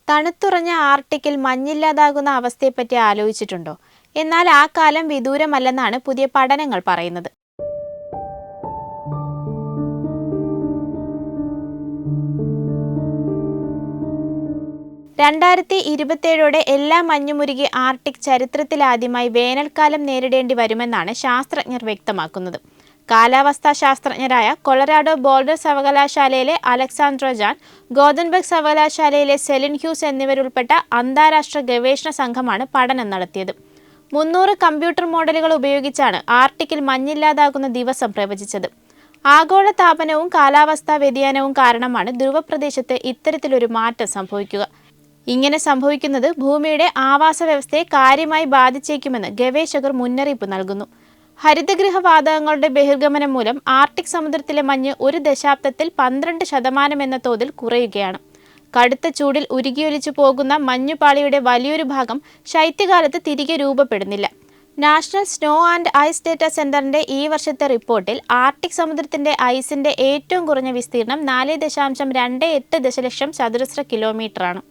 തണുത്തുറഞ്ഞ ആർട്ടിക്കിൽ മഞ്ഞില്ലാതാകുന്ന അവസ്ഥയെപ്പറ്റി ആലോചിച്ചിട്ടുണ്ടോ? എന്നാൽ ആ കാലം വിദൂരമല്ലെന്നാണ് പുതിയ പഠനങ്ങൾ പറയുന്നത്. 2027 എല്ലാ മഞ്ഞുമുരുകി ആർട്ടിക് ചരിത്രത്തിലാദ്യമായി വേനൽക്കാലം നേരിടേണ്ടി വരുമെന്നാണ് ശാസ്ത്രജ്ഞർ വ്യക്തമാക്കുന്നത്. കാലാവസ്ഥാ ശാസ്ത്രജ്ഞരായ കൊളറാഡോ ബോൾഡർ സർവകലാശാലയിലെ അലക്സാന്ദ്ര ജാൻ, ഗോതൻബർഗ് സർവകലാശാലയിലെ സെലിൻ ഹ്യൂസ് എന്നിവരുൾപ്പെട്ട അന്താരാഷ്ട്ര ഗവേഷണ സംഘമാണ് പഠനം നടത്തിയത്. 300 കമ്പ്യൂട്ടർ മോഡലുകൾ ഉപയോഗിച്ചാണ് ആർട്ടിക്കിൽ മഞ്ഞില്ലാതാകുന്ന ദിവസം പ്രവചിച്ചത്. ആഗോള താപനവും കാലാവസ്ഥാ വ്യതിയാനവും കാരണമാണ് ധ്രുവപ്രദേശത്ത് ഇത്തരത്തിലൊരു മാറ്റം സംഭവിക്കുക. ഇങ്ങനെ സംഭവിക്കുന്നത് ഭൂമിയുടെ ആവാസ വ്യവസ്ഥയെ കാര്യമായി ബാധിച്ചേക്കുമെന്ന് ഗവേഷകർ മുന്നറിയിപ്പ് നൽകുന്നു. ഹരിതഗൃഹ വാതകങ്ങളുടെ ബഹിർഗമനം മൂലം ആർട്ടിക് സമുദ്രത്തിലെ മഞ്ഞ് ഒരു ദശാബ്ദത്തിൽ 12% എന്ന തോതിൽ കുറയുകയാണ്. കടുത്ത ചൂടിൽ ഉരുകിയൊലിച്ചു പോകുന്ന മഞ്ഞുപാളിയുടെ വലിയൊരു ഭാഗം ശൈത്യകാലത്ത് തിരികെ രൂപപ്പെടുന്നില്ല. National snow and ice data സെന്ററിന്റെ ഈ വർഷത്തെ റിപ്പോർട്ടിൽ ആർട്ടിക് സമുദ്രത്തിന്റെ ഐസിന്റെ ഏറ്റവും കുറഞ്ഞ വിസ്തീർണം 4.28 ദശലക്ഷം ചതുരശ്ര കിലോമീറ്ററാണ്.